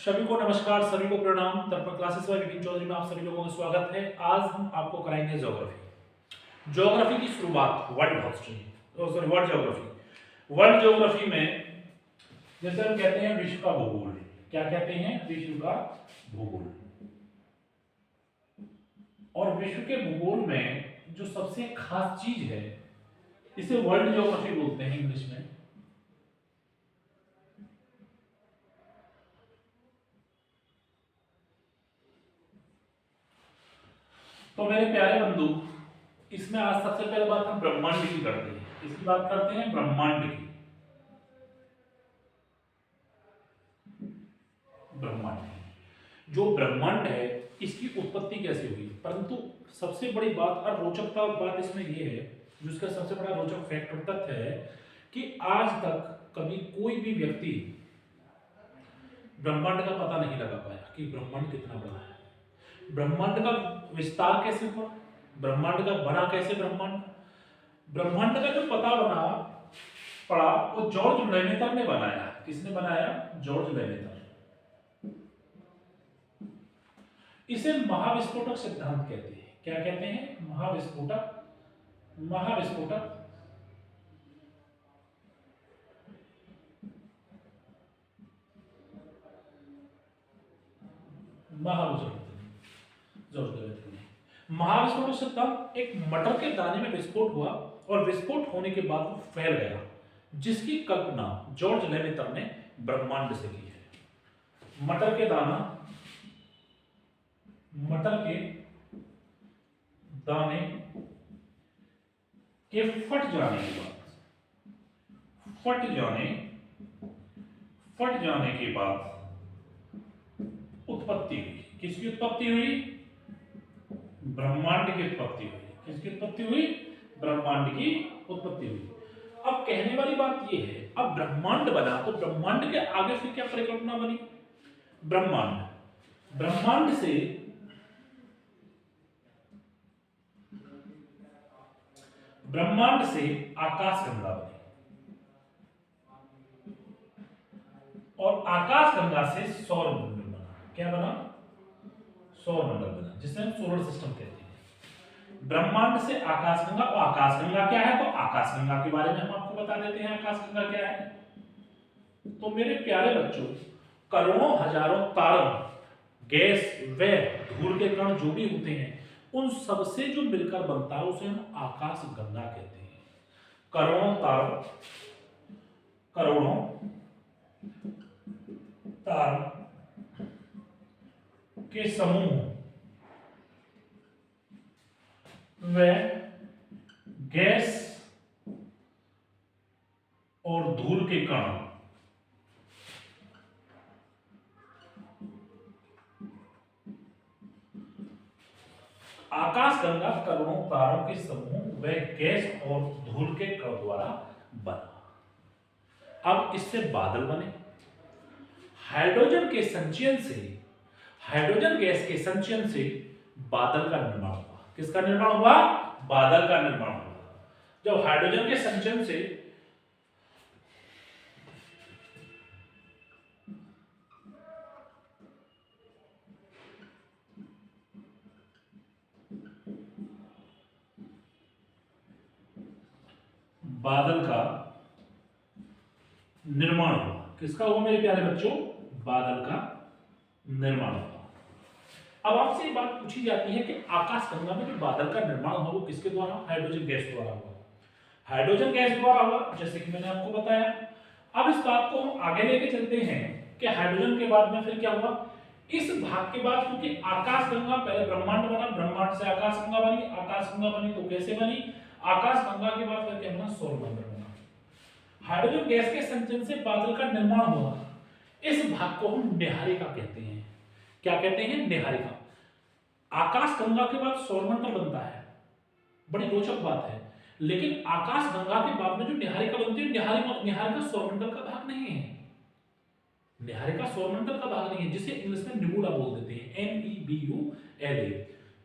सभी को नमस्कार, सभी को प्रणाम। दर्पण क्लासेस वाली टीम चौधरी में आप सभी लोगों का स्वागत है। आज हम आपको कराएंगे ज्योग्राफी की शुरुआत world history sorry world geography. World geography में जैसे हम कहते हैं विश्व का भूगोल। क्या कहते हैं? विश्व का भूगोल। और विश्व के भूगोल में जो सबसे खास चीज है इसे वर्ल्ड ज्योग्राफी बोलते हैं इंग्लिश में। तो मेरे प्यारे बंधु, इसमें आज सबसे पहले बात हम ब्रह्मांड की करते हैं। इसकी बात करते हैं ब्रह्मांड की। ब्रह्मांड जो ब्रह्मांड है इसकी उत्पत्ति कैसे हुई, परंतु सबसे बड़ी बात और रोचकता बात इसमें यह है, जो इसका सबसे बड़ा रोचक फैक्ट और तथ्य है कि आज तक कभी कोई भी व्यक्ति ब्रह्मांड का पता नहीं लगा पाया कि ब्रह्मांड कितना बड़ा है, ब्रह्मांड का विस्तार कैसे हुआ, ब्रह्मांड का बना कैसे ब्रह्मांड का जो पता बना पड़ा वो जॉर्ज लेमेटर ने बनाया। किसने बनाया? जॉर्ज लेमेटर। इसे महाविस्फोटक सिद्धांत कहते हैं। क्या कहते हैं? महाविस्फोटक महाविस्फोटक महाविस्फोटक सिद्धांत एक मटर के दाने में विस्फोट हुआ और विस्फोट होने के बाद वो फैल गया, जिसकी कल्पना जॉर्ज लेमेटर ने ब्रह्मांड से की है। मटर के दाने के फट जाने के बाद उत्पत्ति हुई। किसकी उत्पत्ति हुई? ब्रह्मांड की उत्पत्ति हुई। किसकी उत्पत्ति हुई? ब्रह्मांड की उत्पत्ति हुई। अब कहने वाली बात यह है, अब ब्रह्मांड बना तो ब्रह्मांड के आगे फिर क्या परिकल्पना बनी? ब्रह्मांड से आकाशगंगा बनी और आकाशगंगा से सौरमंडल बना। क्या बना? सौरमंडल बना, जिसे हम सोलर सिस्टम कहते हैं। ब्रह्मांड से आकाशगंगा। और आकाशगंगा क्या है? तो आकाशगंगा के बारे में हम आपको बता देते हैं आकाशगंगा क्या है। तो मेरे प्यारे बच्चों, करोड़ों हजारों तारों, गैस व धूल के कण जो भी होते हैं उन सबसे जो मिलकर बनता है उसे हम आकाशगंगा कहते हैं। करोड़ों तारों के समूह व गैस और धूल के कण आकाशगंगा करोड़ों तारों के समूह व गैस और धूल के कण द्वारा बना। अब इससे बादल बने। हाइड्रोजन गैस के संचयन से बादल का निर्माण हुआ। किसका निर्माण हुआ? बादल का निर्माण हुआ। जब हाइड्रोजन के संचयन से बादल का निर्माण हुआ। किसका हुआ मेरे प्यारे बच्चों? बादल का निर्माण हुआ। अब आपसे एक बात पूछी जाती है कि आकाशगंगा में जो बादल का निर्माण हुआ वो किसके द्वारा? हाइड्रोजन गैस द्वारा हुआ। हाइड्रोजन गैस द्वारा हुआ, जैसे कि मैंने आपको बताया। अब इस बात को हम आगे लेके चलते हैं कि हाइड्रोजन के बाद में फिर क्या हुआ। इस भाग के बाद क्योंकि आकाशगंगा पहले ब्रह्मांड बना, ब्रह्मांड से आकाशगंगा बनी, आकाशगंगा बनी तो कैसे बनी? आकाशगंगा के बाद फिर क्या बना? सौरमंडल बना। हाइड्रोजन गैस के संचयन से बादल का निर्माण हुआ। इस भाग को हम निहारिका कहते हैं। क्या कहते हैं? निहारिका। आकाशगंगा के बाद सौरमंडल बनता है, बड़ी रोचक बात है। लेकिन आकाशगंगा के बाद में जो निहारिका बनती है, निहारिका सौरमंडल का भाग नहीं है। निहारिका सौरमंडल का भाग नहीं है, जिसे इंग्लिश में निबुला बोल देते हैं, NEBULA।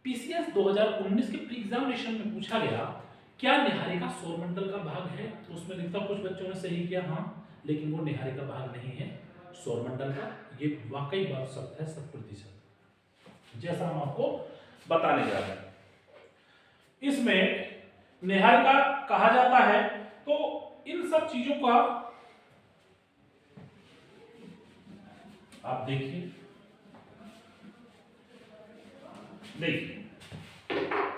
पीसीएस 2019 के प्री एग्जामिनेशन में पूछा गया क्या निहारिका सौरमंडल का भाग है, तो उसमें लिखता कुछ बच्चों ने सही किया हाँ, लेकिन वो निहारिका भाग नहीं है सौरमंडल का, ये वाकई बात सत्य है 100%, जैसा हम आपको बताने जा रहे हैं। इसमें निहारिका कहा जाता है। तो इन सब चीजों का आप देखिए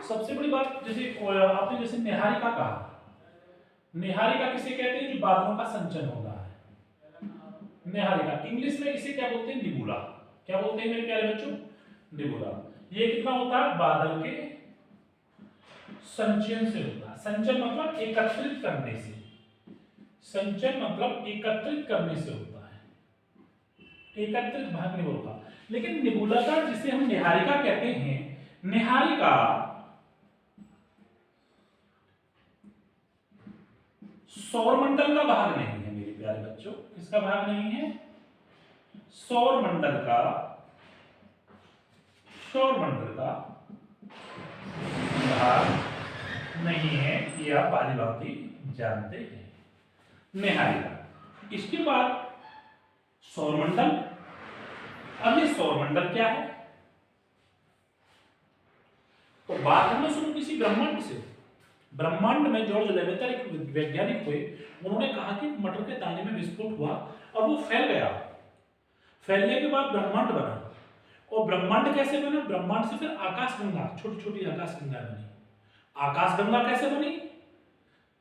सबसे बड़ी बात, जैसे आपने जैसे निहारिका कहा, निहारिका किसे कहते हैं? जो बादलों का संचयन होता है, निहारिका। इंग्लिश में इसे क्या बोलते हैं? निबुला। क्या बोलते हैं मेरे प्यारे बच्चों? निबुला। ये कितना होता है? बादल के संचयन से होता है। संचयन मतलब एकत्रित करने से, संचयन मतलब एकत्रित करने से होता है, एकत्रित भाग निबुला। लेकिन निबुला का जिसे हम निहारिका कहते हैं, निहारिका सौरमंडल का भाग नहीं है मेरे प्यारे बच्चों। किसका भाग नहीं है? सौरमंडल का, सौरमंडल का भाग नहीं है, ये आप भाली भांति जानते हैं। निहारिका। इसके बाद सौरमंडल। अब ये सौरमंडल क्या है? तो बात हमने सुनो किसी ब्रह्मांड से। ब्रह्मांड में जॉर्ज लेवेटर एक वैज्ञानिक हुए, उन्होंने कहा कि मटर के दाने में विस्फोट हुआ और वो फैल गया। फैलने के बाद ब्रह्मांड बना। और ब्रह्मांड कैसे बना? ब्रह्मांड से फिर आकाशगंगा, छोटी छोटी आकाशगंगा बनी। आकाशगंगा कैसे बनी?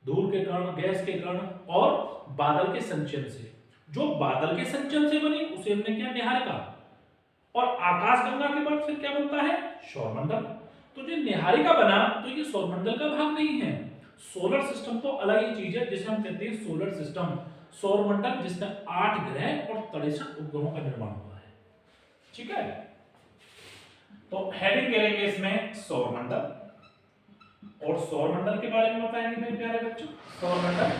धूल के कण, गैस के कण और बादल के संचयन से। जो बादल के संचयन से बनी उसे हमने क्या? निहारिका। और आकाशगंगा के बाद फिर क्या बनता है? सौरमंडल। तो जो निहारिका बना तो ये सौरमंडल का भाग नहीं है। सोलर सिस्टम तो अलग ही चीज है, जिसे हम कहते हैं सोलर सिस्टम, सौरमंडल, जिसमें 8 ग्रह और 63 उपग्रहों का निर्माण हुआ है। ठीक है, तो हेडिंग करेंगे इसमें सौरमंडल, और सौरमंडल के बारे में बताएंगे मेरे प्यारे बच्चों। सौरमंडल,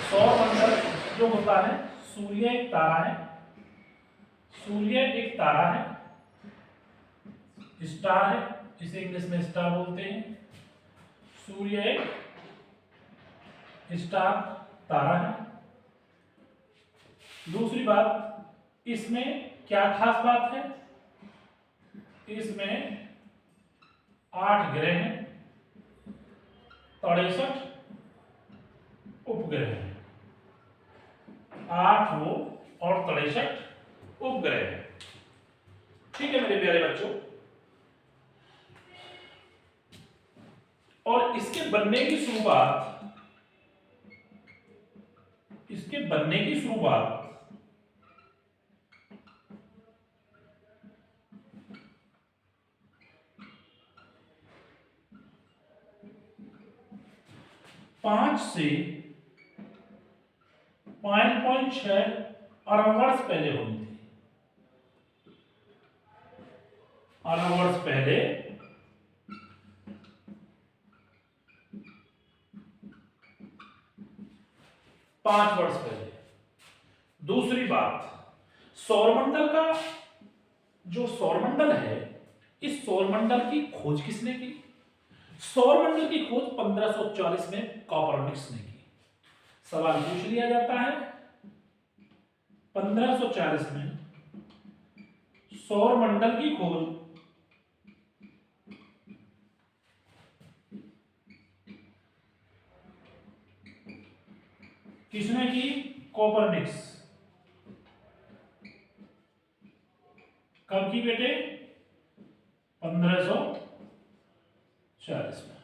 सौरमंडल जो होता है, सूर्य एक तारा है, सूर्य एक तारा है, स्टार है, इसे इंग्लिश में स्टार बोलते हैं। सूर्य एक स्टार, तारा है। दूसरी बात, इसमें क्या खास बात है? इसमें 8 ग्रह हैं, 63 उपग्रह हैं, 8 वो और 63 उपग्रह हैं। ठीक है मेरे प्यारे बच्चों, और इसके बनने की शुरुआत, इसके बनने की शुरुआत पांच से 5.6 अरब वर्ष पहले होनी थी। अरब वर्ष पहले 5 वर्ष पहले। दूसरी बात, सौरमंडल का जो सौरमंडल है, इस सौरमंडल की खोज किसने की? सौरमंडल की खोज 1540 में कॉपरनिकस ने की। सवाल पूछ लिया जाता है 1540 में सौरमंडल की खोज किसने की? कॉपरनिकस। कब की बेटे? 1540 में।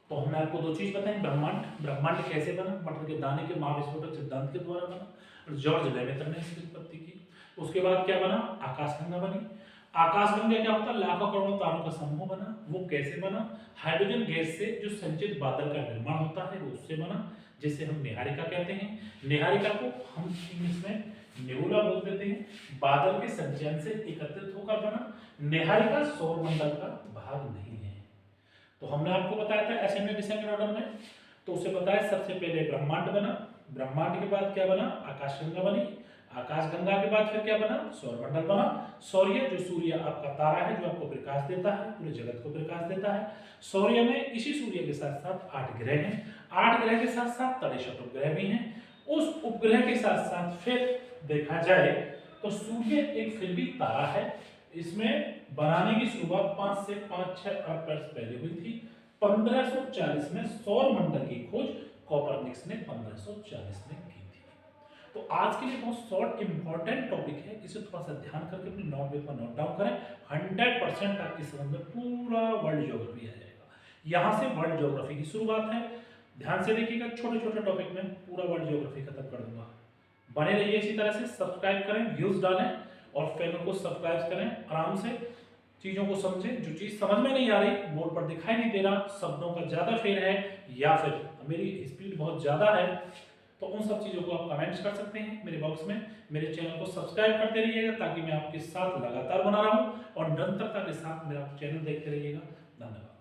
तो हमने आपको दो चीज बताई, ब्रह्मांड, ब्रह्मांड कैसे बना, मटर के दाने के महाविस्फोटक सिद्धांत के द्वारा बना, और जॉर्ज लेवेटर ने इसकी उत्पत्ति की। उसके बाद क्या बना? आकाशगंगा बनी। आकाशगंगा क्या होता है? लाखों करोड़ों तारों का समूह बना। वो कैसे बना? हाइड्रोजन गैस से जो संचित बादल का निर्माण होता है वो उससे बना, जिसे हम निहारिका कहते हैं। निहारिका को हम इंग्लिश में नेबुला बोल देते हैं। बादल के संचयन से एकत्रित होकर बना। निहारिका सौरमंडल का भाग नहीं है। तो हमने आपको बताया था असेंडेंट डिसेंडेंट ऑर्डर में, तो उसे बताया सबसे पहले ब्रह्मांड बना, ब्रह्मांड के बाद क्या बना? आकाशगंगा बनी, आकाशगंगा के बाद फिर क्या बना? सौरमंडल बना। सौर्य, जो सूर्य आपका तारा है जो आपको प्रकाश देता है, पूरे जगत को प्रकाश देता है। सौर्य में इसी सूर्य के साथ साथ 8 ग्रह हैं, 8 ग्रह के साथ साथ 63 उपग्रह भी हैं, उस उपग्रह के साथ साथ फिर देखा जाए तो सूर्य एक फिर भी तारा है। इसमें बनाने की शुरुआत 5 से 5-6 अरब वर्ष पहले हुई थी। 1540 में सौर मंडल की खोज कोपरनिकस ने 1540 में की थी। तो आज के लिए बहुत शॉर्ट इंपॉर्टेंट टॉपिक है, इसे थोड़ा सा ध्यान करके अपने नोटबुक में नोट डाउन करें। 100% आपके समझ में पूरा वर्ल्ड ज्योग्राफी आ जाएगा। यहाँ से वर्ल्ड ज्योग्राफी की शुरुआत है। ध्यान से देखिएगा, छोटे छोटे टॉपिक में पूरा वर्ल्ड ज्योग्राफी खत्म कर दूंगा। बने रहिए इसी तरह से, सब्सक्राइब करें, व्यूज डालें और चैनल को सब्सक्राइब करें। आराम से चीजों को समझें। जो चीज समझ में नहीं आ रही, बोर्ड पर दिखाई नहीं दे रहा, शब्दों का ज्यादा फेर है या फिर मेरी स्पीड बहुत ज्यादा है, तो उन सब चीजों को आप कमेंट्स कर सकते हैं मेरे बॉक्स में। मेरे चैनल को सब्सक्राइब करते रहिएगा ताकि मैं आपके साथ लगातार बना रहा हूं और निरंतरता के साथ मेरा चैनल देखते रहिएगा। धन्यवाद।